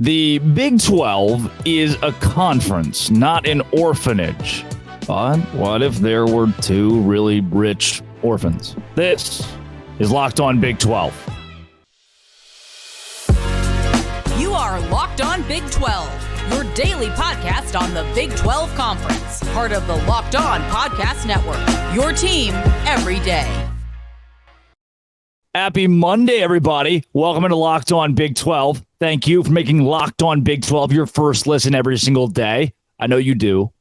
The Big 12 is a conference, not an orphanage. But what if there were two really rich orphans? This is Locked On Big 12. You are Locked On Big 12, your daily podcast on the Big 12 Conference, part of the Locked On Podcast Network, your team every day. Happy Monday, everybody. Welcome to Locked On Big 12. Thank you for making Locked On Big 12 your first listen every single day. I know you do.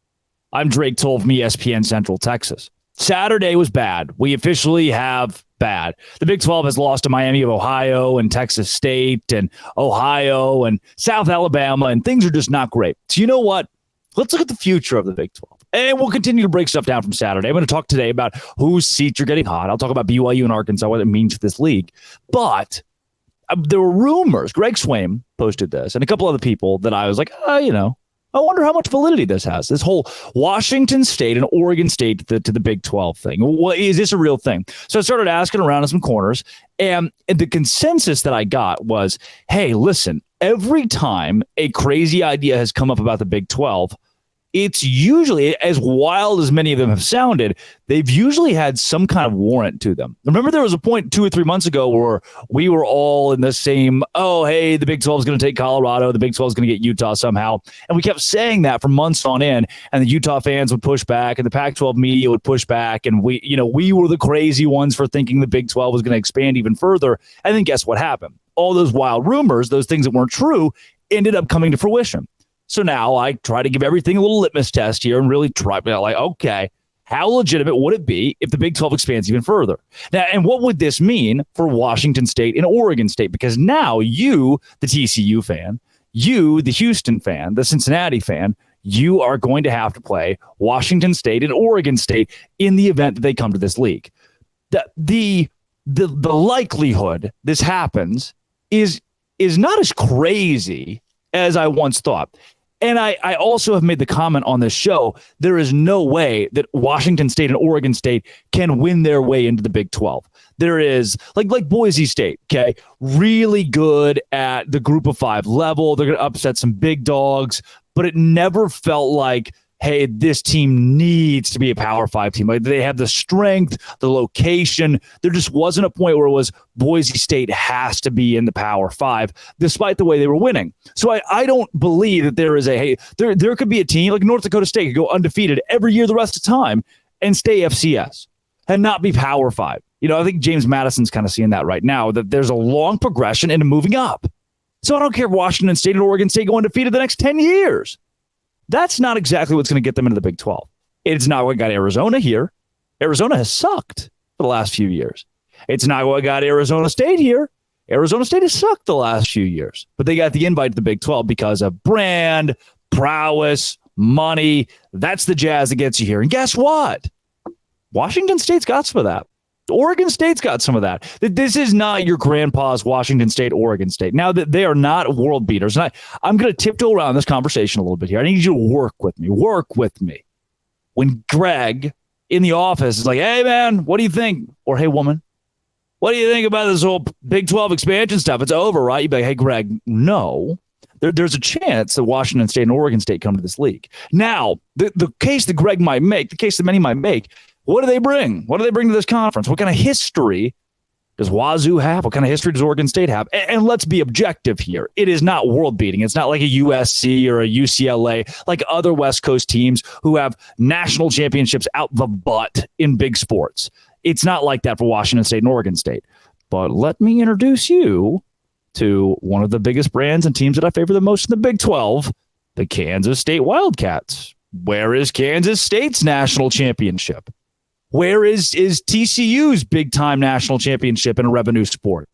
I'm Drake Toll from ESPN Central Texas. Saturday was bad. We officially have bad. The Big 12 has lost to Miami of Ohio and Texas State and Ohio and South Alabama, and things are just not great. So you know what? Let's look at the future of the Big 12. And we'll continue to break stuff down from Saturday. I'm going to talk today about whose seats are getting hot. I'll talk about BYU and Arkansas, what it means for this league. But there were rumors. Greg Swaim posted this, and a couple other people that I was like, I wonder how much validity this has. This whole Washington State and Oregon State to the Big 12 thing. Well, is this a real thing? So I started asking around in some corners, and the consensus that I got was, hey, listen, every time a crazy idea has come up about the Big 12, it's usually, as wild as many of them have sounded, they've usually had some kind of warrant to them. Remember, there was a point 2 or 3 months ago where we were all in the same, hey, the Big 12 is going to take Colorado, the Big 12 is going to get Utah somehow. And we kept saying that for months on end, and the Utah fans would push back, and the Pac-12 media would push back, and we were the crazy ones for thinking the Big 12 was going to expand even further. And then guess what happened? All those wild rumors, those things that weren't true, ended up coming to fruition. So now I try to give everything a little litmus test here and really try to like, okay, how legitimate would it be if the Big 12 expands even further? Now, and what would this mean for Washington State and Oregon State? Because now you, the TCU fan, you, the Houston fan, the Cincinnati fan, you are going to have to play Washington State and Oregon State in the event that they come to this league. The likelihood this happens is not as crazy as I once thought. And I also have made the comment on this show, there is no way that Washington State and Oregon State can win their way into the Big 12. There is, like Boise State, okay, really good at the group of five level. They're going to upset some big dogs, but it never felt like, hey, this team needs to be a Power 5 team. Like, they have the strength, the location. There just wasn't a point where it was Boise State has to be in the Power 5, despite the way they were winning. So I don't believe that there is there could be a team like North Dakota State could go undefeated every year the rest of the time and stay FCS and not be Power 5. I think James Madison's kind of seeing that right now, that there's a long progression into moving up. So I don't care if Washington State and Oregon State go undefeated the next 10 years. That's not exactly what's going to get them into the Big 12. It's not what got Arizona here. Arizona has sucked for the last few years. It's not what got Arizona State here. Arizona State has sucked the last few years. But they got the invite to the Big 12 because of brand, prowess, money. That's the jazz that gets you here. And guess what? Washington State's got some of that. Oregon State's got some of that. This is not your grandpa's Washington State, Oregon State. Now, that they are not world beaters. And I'm going to tiptoe around this conversation a little bit here. I need you to work with me. Work with me. When Greg in the office is like, hey, man, what do you think? Or, hey, woman, what do you think about this whole Big 12 expansion stuff? It's over, right? You'd be like, hey, Greg, no. There's a chance that Washington State and Oregon State come to this league. Now, the case that Greg might make, the case that many might make, what do they bring? What do they bring to this conference? What kind of history does Wazoo have? What kind of history does Oregon State have? And let's be objective here. It is not world beating. It's not like a USC or a UCLA, like other West Coast teams who have national championships out the butt in big sports. It's not like that for Washington State and Oregon State. But let me introduce you to one of the biggest brands and teams that I favor the most in the Big 12, the Kansas State Wildcats. Where is Kansas State's national championship? Where is TCU's big-time national championship in a revenue sport?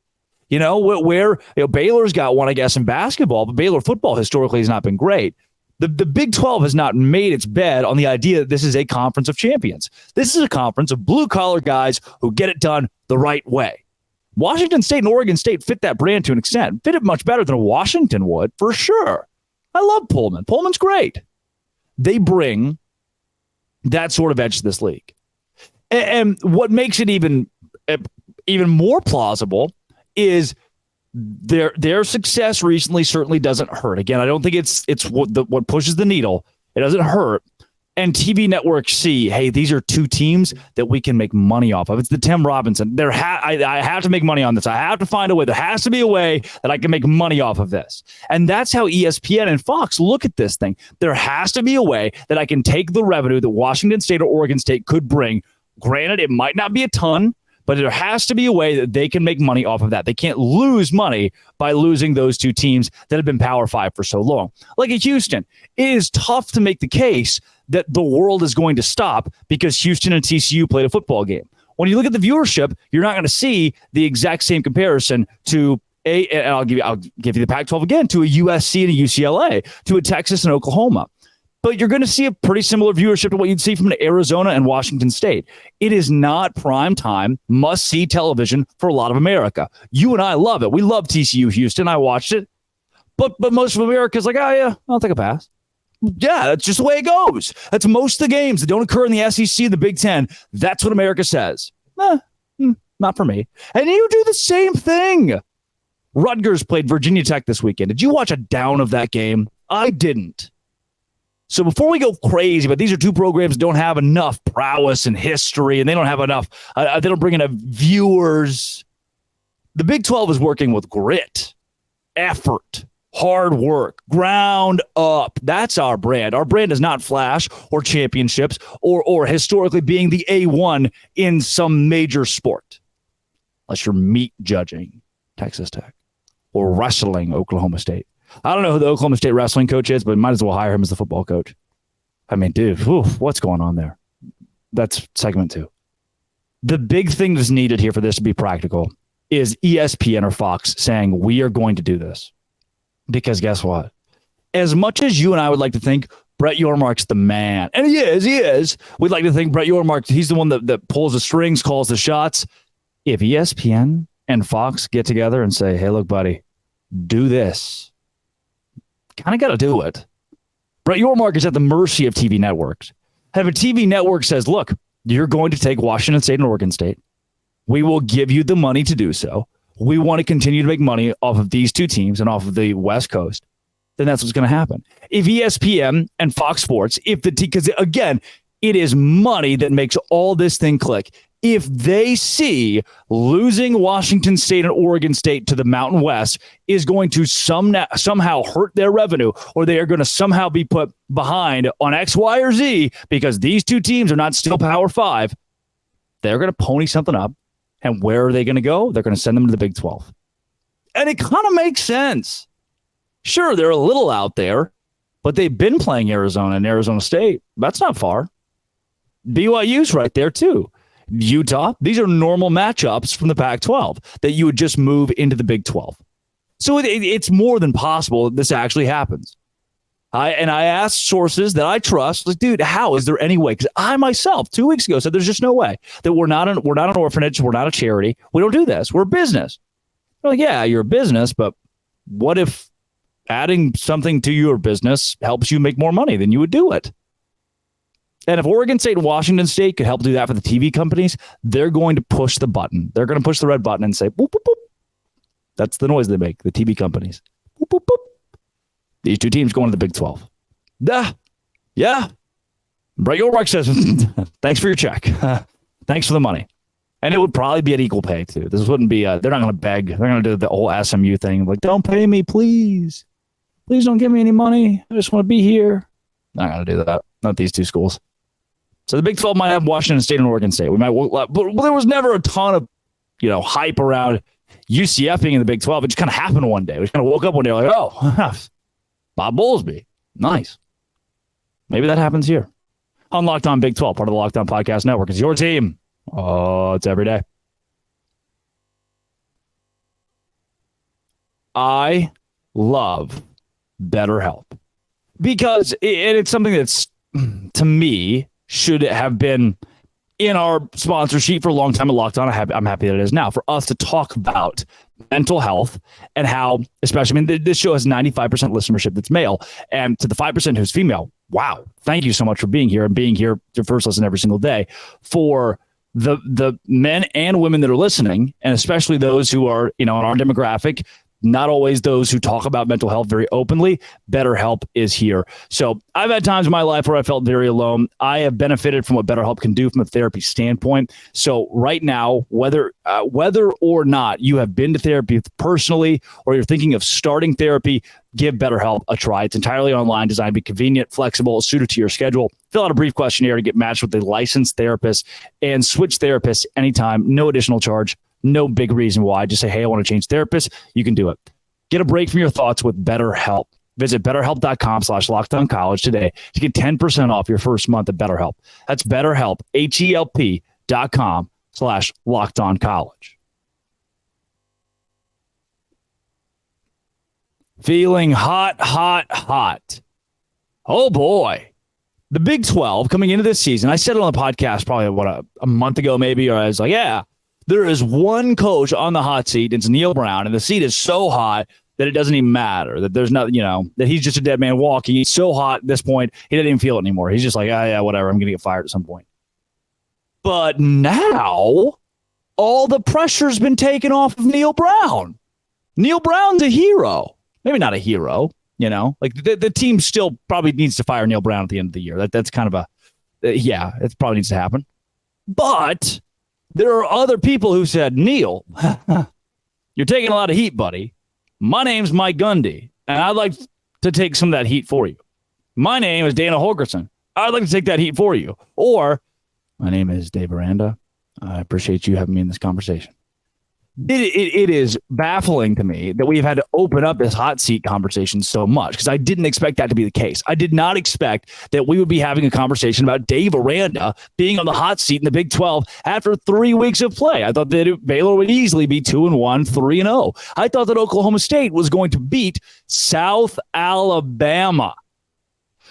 Where Baylor's got one, I guess, in basketball, but Baylor football historically has not been great. The Big 12 has not made its bed on the idea that this is a conference of champions. This is a conference of blue-collar guys who get it done the right way. Washington State and Oregon State fit that brand to an extent. Fit it much better than Washington would, for sure. I love Pullman. Pullman's great. They bring that sort of edge to this league. And what makes it even more plausible is Their success recently certainly doesn't hurt. Again, I don't think it's what pushes the needle. It doesn't hurt. And TV networks see, hey, these are two teams that we can make money off of. It's the Tim Robinson. I have to make money on this. I have to find a way. There has to be a way that I can make money off of this. And that's how ESPN and Fox look at this thing. There has to be a way that I can take the revenue that Washington State or Oregon State could bring. Granted, it might not be a ton, but there has to be a way that they can make money off of that. They can't lose money by losing those two teams that have been Power 5 for so long. Like at Houston, it is tough to make the case that the world is going to stop because Houston and TCU played a football game. When you look at the viewership, you're not going to see the exact same comparison to and I'll give you the Pac-12 again, to a USC and a UCLA, to a Texas and Oklahoma. But you're going to see a pretty similar viewership to what you'd see from Arizona and Washington State. It is not prime time, must-see television for a lot of America. You and I love it. We love TCU Houston. I watched it. But most of America's like, oh, yeah, I'll take a pass. Yeah, that's just the way it goes. That's most of the games that don't occur in the SEC and the Big Ten. That's what America says. Not for me. And you do the same thing. Rutgers played Virginia Tech this weekend. Did you watch a down of that game? I didn't. So before we go crazy, but these are two programs that don't have enough prowess and history, and they don't have enough, they don't bring enough viewers. The Big 12 is working with grit, effort, hard work, ground up. That's our brand. Our brand is not flash or championships or historically being the A1 in some major sport. Unless you're meat judging Texas Tech or wrestling Oklahoma State. I don't know who the Oklahoma State wrestling coach is, but might as well hire him as the football coach. I mean, dude, what's going on there? That's segment 2. The big thing that's needed here for this to be practical is ESPN or Fox saying, we are going to do this. Because guess what? As much as you and I would like to think Brett Yormark's the man, and he is. We'd like to think Brett Yormark, he's the one that pulls the strings, calls the shots. If ESPN and Fox get together and say, hey, look, buddy, do this, kind of got to do it. Brett Yormark is at the mercy of TV networks. If a TV network says, look, you're going to take Washington State and Oregon State, we will give you the money to do so. We want to continue to make money off of these two teams and off of the West Coast, then that's what's going to happen. If ESPN and Fox Sports, because again, it is money that makes all this thing click. If they see losing Washington State and Oregon State to the Mountain West is going to somehow hurt their revenue, or they are going to somehow be put behind on X, Y, or Z because these two teams are not still Power 5, they're going to pony something up. And where are they going to go? They're going to send them to the Big 12. And it kind of makes sense. Sure, they're a little out there, but they've been playing Arizona and Arizona State. That's not far. BYU's right there, too. Utah, these are normal matchups from the Pac-12 that you would just move into the Big 12. So it's more than possible that this actually happens. I asked sources that I trust, like, dude, how is there any way? Because I myself 2 weeks ago said there's just no way that we're not an orphanage, we're not a charity, we don't do this, we're a business. They're like, yeah, you're a business, but what if adding something to your business helps you make more money? Then you would do it. And if Oregon State and Washington State could help do that for the TV companies, they're going to push the button. They're going to push the red button and say, boop, boop, boop. That's the noise they make, the TV companies. Boop, boop, boop. These two teams going to the Big 12. Yeah. Brett Yormark says, thanks for your check. Thanks for the money. And it would probably be at equal pay, too. This wouldn't be, they're not going to beg. They're going to do the whole SMU thing. Like, don't pay me, please. Please don't give me any money. I just want to be here. Not going to do that. Not these two schools. So the Big 12 might have Washington State and Oregon State. But there was never a ton of, hype around UCF being in the Big 12. It just kind of happened one day. We just kind of woke up one day like, oh, Bob Bowlesby. Nice. Maybe that happens here. On Locked On Big 12, part of the Locked On Podcast Network. It's your team. Oh, it's every day. I love BetterHelp because it's something that's, to me, should have been in our sponsor sheet for a long time at Locked On. I'm happy that it is now for us to talk about mental health and how, especially, this show has 95% listenership that's male, and to the 5% who's female, wow, thank you so much for being here and being here to first listen every single day. For the men and women that are listening, and especially those who are, in our demographic, not always those who talk about mental health very openly, BetterHelp is here. So I've had times in my life where I felt very alone. I have benefited from what BetterHelp can do from a therapy standpoint. So right now, whether or not you have been to therapy personally or you're thinking of starting therapy, give BetterHelp a try. It's entirely online, designed to be convenient, flexible, suited to your schedule. Fill out a brief questionnaire to get matched with a licensed therapist and switch therapists anytime. No additional charge. No big reason why. Just say, hey, I want to change therapists. You can do it. Get a break from your thoughts with BetterHelp. Visit BetterHelp.com/LockedOnCollege today to get 10% off your first month of BetterHelp. That's BetterHelp, HELP.com/LockedOnCollege. Feeling hot. Oh, boy. The Big 12 coming into this season, I said it on the podcast probably, a month ago maybe, or I was like, yeah, there is one coach on the hot seat. It's Neil Brown, and the seat is so hot that it doesn't even matter, that there's nothing, that he's just a dead man walking. He's so hot at this point, he doesn't even feel it anymore. He's just like, yeah, whatever, I'm going to get fired at some point. But now, all the pressure's been taken off of Neil Brown. Neil Brown's a hero. Maybe not a hero, like the team still probably needs to fire Neil Brown at the end of the year. That's kind of it probably needs to happen. But there are other people who said, Neil, you're taking a lot of heat, buddy. My name's Mike Gundy, and I'd like to take some of that heat for you. My name is Dana Holgerson. I'd like to take that heat for you. Or, my name is Dave Aranda. I appreciate you having me in this conversation. It is baffling to me that we've had to open up this hot seat conversation so much, because I didn't expect that to be the case. I did not expect that we would be having a conversation about Dave Aranda being on the hot seat in the Big 12 after 3 weeks of play. I thought that Baylor would easily be 2-1, 3-0. I thought that Oklahoma State was going to beat South Alabama.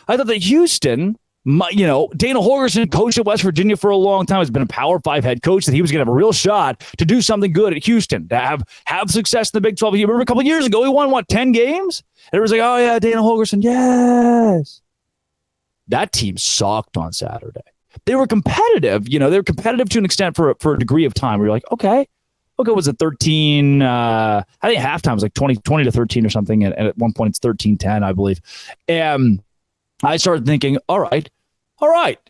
I thought that Houston, Dana Holgerson coached at West Virginia for a long time, has been a Power 5 head coach, that he was going to have a real shot to do something good at Houston, to have success in the Big 12. You remember a couple of years ago, he won, 10 games? And it was like, oh, yeah, Dana Holgerson, yes. That team sucked on Saturday. They were competitive. They were competitive to an extent for a degree of time where you're like, okay, was it 13? I think halftime was like 20-13 or something. And at one point, it's 13-10, I believe. And I started thinking, all right,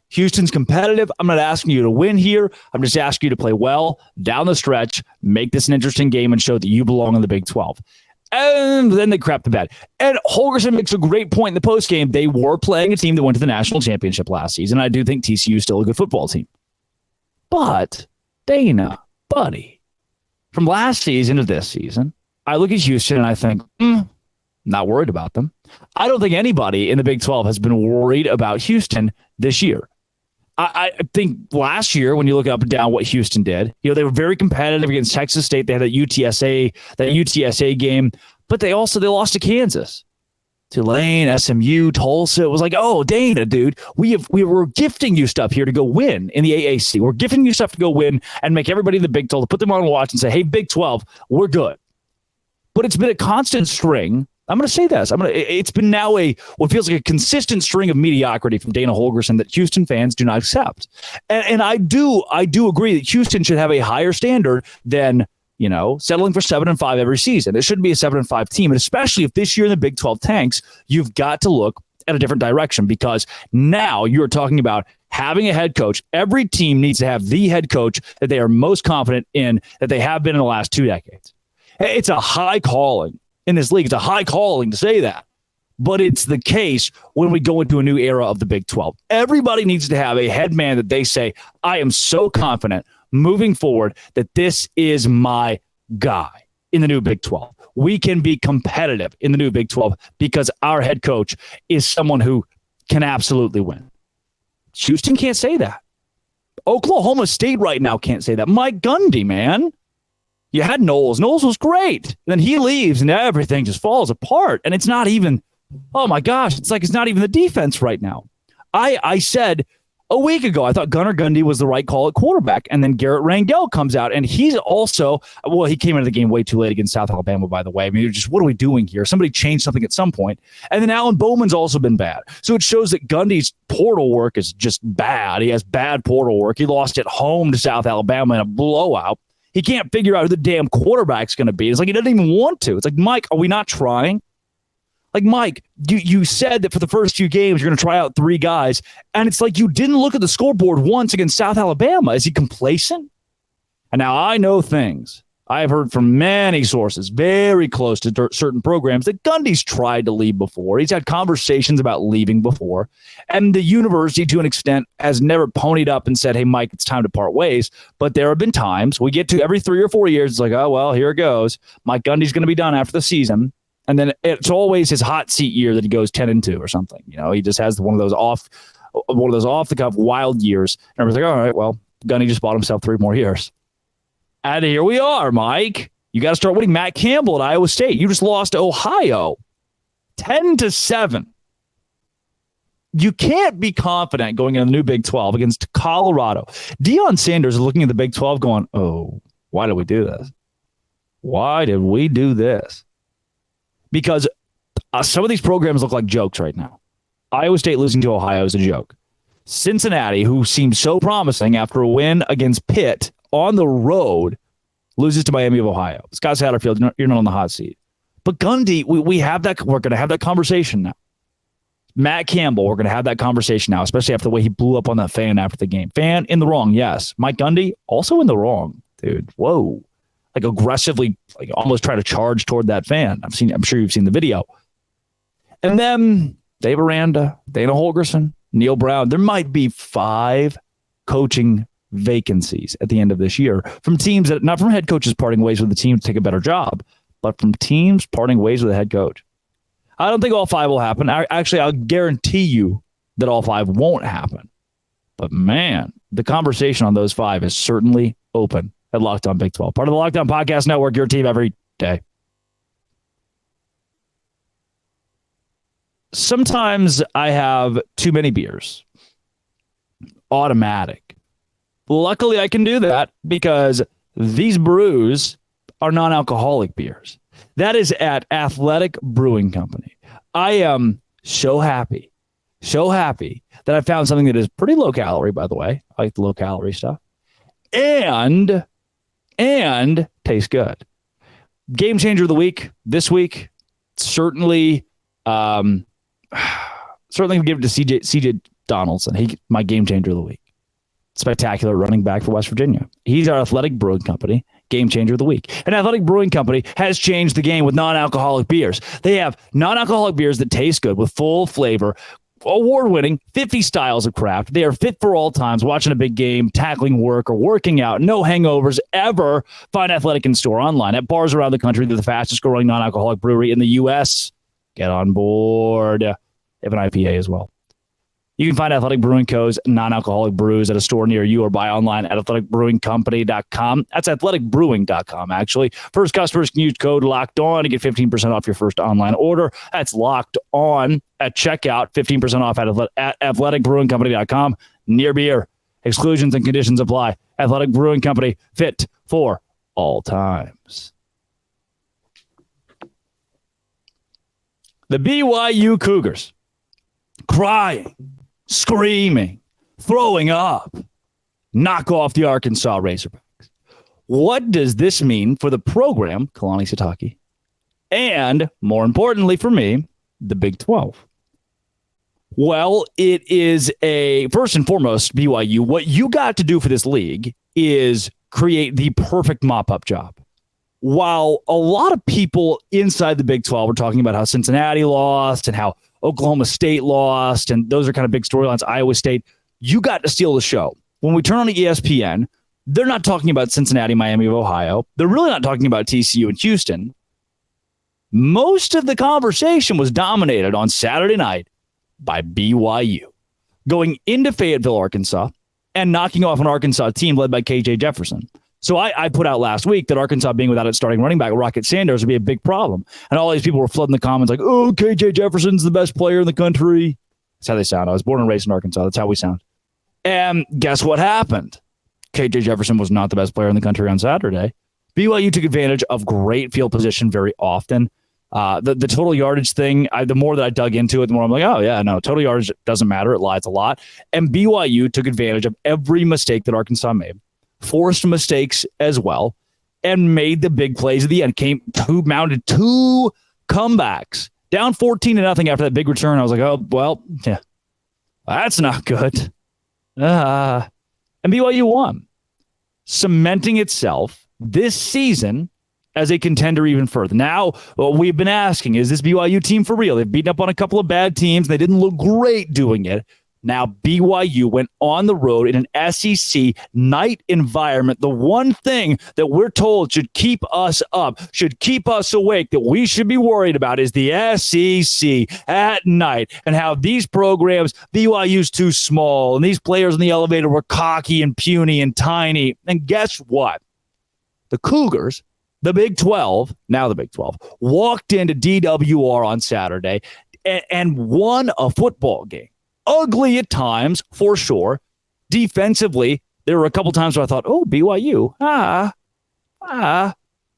Houston's competitive. I'm not asking you to win here. I'm just asking you to play well down the stretch, make this an interesting game, and show that you belong in the Big 12. And then they crapped the bed. And Holgerson makes a great point in the postgame. They were playing a team that went to the national championship last season. I do think TCU is still a good football team. But, Dana, buddy, from last season to this season, I look at Houston and I think, not worried about them. I don't think anybody in the Big 12 has been worried about Houston this year. I think last year, when you look up and down what Houston did, they were very competitive against Texas State. They had that UTSA game, but they lost to Kansas, Tulane, SMU, Tulsa. It was like, oh, Dana, dude, we were gifting you stuff here to go win in the AAC. We're gifting you stuff to go win and make everybody in the Big 12 to put them on watch and say, hey, Big 12, we're good. But it's been a constant string. I'm going to say this. It's been now what feels like a consistent string of mediocrity from Dana Holgerson that Houston fans do not accept. And I do agree that Houston should have a higher standard than, settling for 7-5 every season. It shouldn't be a 7-5 team. And especially if this year in the Big 12 tanks, you've got to look at a different direction, because now you're talking about having a head coach. Every team needs to have the head coach that they are most confident in, that they have been in the last 2 decades. It's a high calling. In this league, it's a high calling to say that, but it's the case when we go into a new era of the Big 12. Everybody needs to have a head man that they say, I am so confident moving forward that this is my guy in the new Big 12. We can be competitive in the new Big 12 because our head coach is someone who can absolutely win. Houston can't say that. Oklahoma State right now can't say that. Mike Gundy, man. You had Knowles. Knowles was great. Then he leaves and everything just falls apart. And it's not even, oh my gosh, it's like it's not even the defense right now. I said A week ago, I thought Gunnar Gundy was the right call at quarterback. And then Garrett Rangel comes out, and he's also, well, he came into the game way too late against South Alabama, by the way. I mean, just what are we doing here? Somebody changed something at some point. And then Alan Bowman's also been bad. So it shows that Gundy's portal work is just bad. He has bad portal work. He lost at home to South Alabama in a blowout. He can't figure out who the damn quarterback's going to be. It's like he doesn't even want to. It's like, Mike, are we not trying? Like, Mike, you said that for the first few games, you're going to try out 3 guys. And it's like you didn't look at the scoreboard once against South Alabama. Is he complacent? And now I know things. I've heard from many sources very close to certain programs that Gundy's tried to leave before. He's had conversations about leaving before. And the university, to an extent, has never ponied up and said, hey, Mike, it's time to part ways. But there have been times we get to every 3 or 4 years. It's like, oh, well, here it goes. Mike Gundy's going to be done after the season. And then it's always his hot seat year that he goes 10-2 or something. You know, he just has one of those off the cuff wild years. And everyone's like, all right, well, Gundy just bought himself 3 more years. And here we are, Mike. You got to start winning. Matt Campbell at Iowa State. You just lost to Ohio 10-7. You can't be confident going into the new Big 12 against Colorado. Deion Sanders is looking at the Big 12 going, oh, why did we do this? Why did we do this? Because some of these programs look like jokes right now. Iowa State losing to Ohio is a joke. Cincinnati, who seemed so promising after a win against Pitt on the road, loses to Miami of Ohio. Scott Satterfield, you're not on the hot seat. But Gundy, we have that. We're going to have that conversation now. Matt Campbell, we're going to have that conversation now, especially after the way he blew up on that fan after the game. Fan in the wrong, yes. Mike Gundy, also in the wrong, dude. Whoa. Like aggressively, like almost try to charge toward that fan. I'm sure you've seen the video. And then Dave Aranda, Dana Holgerson, Neil Brown. There might be 5 coaching vacancies at the end of this year from teams that, not from head coaches parting ways with the team to take a better job, but from teams parting ways with a head coach. I don't think all 5 will happen. I'll guarantee you that all 5 won't happen. But man, the conversation on those 5 is certainly open at Locked On Big 12. Part of the Locked On Podcast Network, your team every day. Sometimes I have too many beers. Automatic. Luckily, I can do that because these brews are non-alcoholic beers. That is at Athletic Brewing Company. I am so happy that I found something that is pretty low calorie, by the way. I like the low calorie stuff. And tastes good. Game changer of the week this week, certainly give it to CJ Donaldson. He my game changer of the week. Spectacular running back for West Virginia. He's our Athletic Brewing Company game changer of the week. And Athletic Brewing Company has changed the game with non-alcoholic beers. They have non-alcoholic beers that taste good with full flavor, award-winning 50 styles of craft. They are fit for all times, watching a big game, tackling work, or working out. No hangovers ever. Find Athletic in store, online, at bars around the country. They're the fastest-growing non-alcoholic brewery in the U.S. Get on board. They have an IPA as well. You can find Athletic Brewing Co.'s non-alcoholic brews at a store near you or buy online at athleticbrewingcompany.com. That's athleticbrewing.com, actually. First customers can use code Locked On to get 15% off your first online order. That's Locked On at checkout. 15% off at athleticbrewingcompany.com. Near beer. Exclusions and conditions apply. Athletic Brewing Company, fit for all times. The BYU Cougars, crying, screaming, throwing up, knock off the Arkansas Razorbacks. What does this mean for the program, Kalani Sitake, and more importantly for me, the Big 12? Well, it is first and foremost, BYU, what you got to do for this league is create the perfect mop-up job. While a lot of people inside the Big 12 were talking about how Cincinnati lost and how Oklahoma State lost, and those are kind of big storylines, Iowa State, you got to steal the show. When we turn on to ESPN, they're not talking about Cincinnati, Miami of Ohio. They're really not talking about TCU and Houston. Most of the conversation was dominated on Saturday night by BYU, going into Fayetteville, Arkansas, and knocking off an Arkansas team led by KJ Jefferson. So I put out last week that Arkansas being without its starting running back, Rocket Sanders, would be a big problem. And all these people were flooding the comments like, oh, KJ Jefferson's the best player in the country. That's how they sound. I was born and raised in Arkansas. That's how we sound. And guess what happened? KJ Jefferson was not the best player in the country on Saturday. BYU took advantage of great field position very often. The total yardage thing, the more that I dug into it, the more I'm like, oh, yeah, no, total yardage doesn't matter. It lies a lot. And BYU took advantage of every mistake that Arkansas made, forced mistakes as well, and made the big plays at the end. Mounted two comebacks, down 14-0 after that big return. I was like, oh, well, yeah, that's not good. And BYU won, cementing itself this season as a contender even further. Now, we've been asking, is this BYU team for real? They've beaten up on a couple of bad teams. They didn't look great doing it. Now, BYU went on the road in an SEC night environment. The one thing that we're told should keep us up, should keep us awake, that we should be worried about is the SEC at night and how these programs, BYU's too small, and these players in the elevator were cocky and puny and tiny. And guess what? The Cougars, the Big 12, now the Big 12, walked into DWR on Saturday and won a football game. Ugly at times, for sure. Defensively, there were a couple times where I thought, oh, BYU, but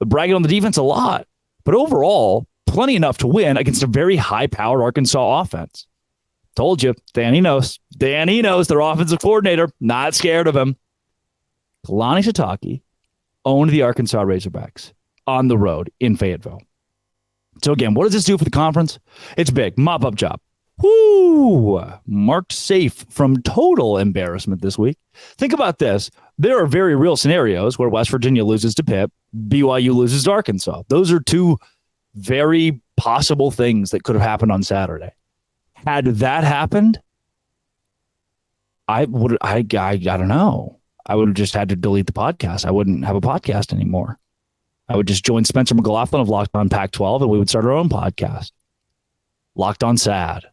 bragging on the defense a lot. But overall, plenty enough to win against a very high-powered Arkansas offense. Told you, Danny knows. Danny knows, their offensive coordinator, not scared of him. Kalani Sitake owned the Arkansas Razorbacks on the road in Fayetteville. So again, what does this do for the conference? It's big. Mop-up job. Woo! Marked safe from total embarrassment this week. Think about this. There are very real scenarios where West Virginia loses to Pitt, BYU loses to Arkansas. Those are two very possible things that could have happened on Saturday. Had that happened, I don't know. I would have just had to delete the podcast. I wouldn't have a podcast anymore. I would just join Spencer McLaughlin of Locked On Pac-12 and we would start our own podcast. Locked On Sad.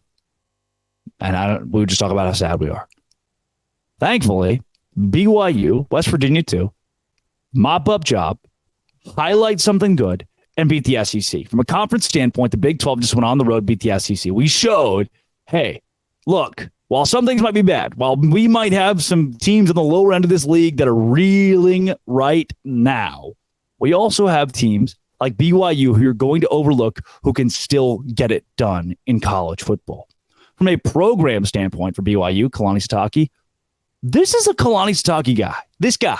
And we would just talk about how sad we are. Thankfully, BYU, West Virginia too, mop-up job, highlight something good, and beat the SEC. From a conference standpoint, the Big 12 just went on the road, beat the SEC. We showed, hey, look, while some things might be bad, while we might have some teams on the lower end of this league that are reeling right now, we also have teams like BYU who you're going to overlook who can still get it done in college football. From a program standpoint for BYU, Kalani Sitake, this is a Kalani Sitake guy. This guy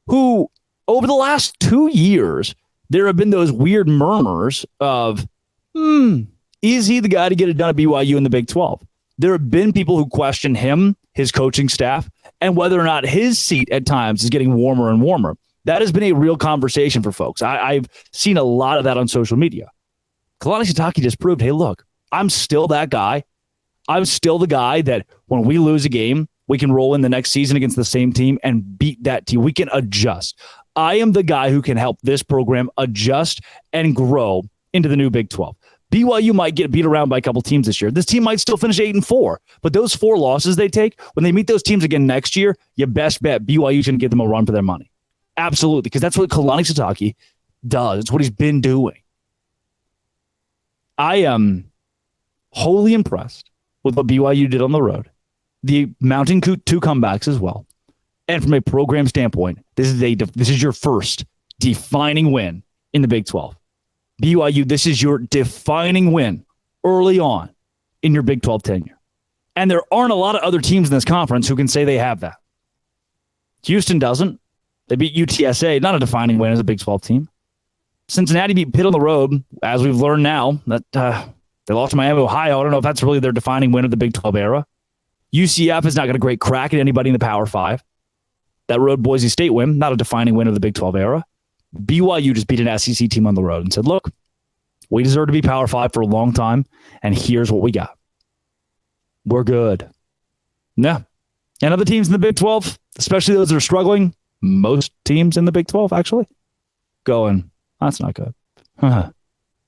who, over the last 2 years, there have been those weird murmurs of, is he the guy to get it done at BYU in the Big 12? There have been people who question him, his coaching staff, and whether or not his seat at times is getting warmer and warmer. That has been a real conversation for folks. I've seen a lot of that on social media. Kalani Sitake just proved, hey, look, I'm still that guy. I'm still the guy that when we lose a game, we can roll in the next season against the same team and beat that team. We can adjust. I am the guy who can help this program adjust and grow into the new Big 12. BYU might get beat around by a couple teams this year. This team might still finish 8-4, but those 4 losses they take, when they meet those teams again next year, you best bet BYU's going to give them a run for their money. Absolutely, because that's what Kalani Sitake does. It's what he's been doing. I am wholly impressed with what BYU did on the road. The mounting 2 comebacks as well. And from a program standpoint, this is your first defining win in the Big 12. BYU, this is your defining win early on in your Big 12 tenure. And there aren't a lot of other teams in this conference who can say they have that. Houston doesn't. They beat UTSA, not a defining win as a Big 12 team. Cincinnati beat Pitt on the road, as we've learned now, that they lost to Miami, Ohio. I don't know if that's really their defining win of the Big 12 era. UCF has not got a great crack at anybody in the Power 5. That road Boise State win, not a defining win of the Big 12 era. BYU just beat an SEC team on the road and said, look, we deserve to be Power 5 for a long time, and here's what we got. We're good. Yeah. And other teams in the Big 12, especially those that are struggling, most teams in the Big 12 actually, going, that's not good.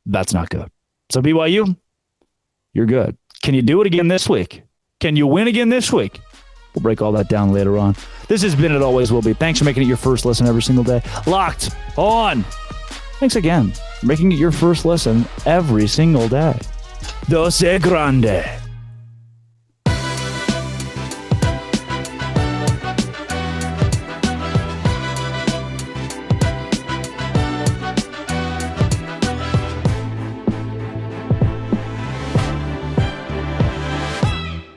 That's not good. So BYU, you're good. Can you do it again this week? Can you win again this week? We'll break all that down later on. This has been It Always Will Be. Thanks for making it your first listen every single day. Locked On. Thanks again for making it your first listen every single day. Doce Grande.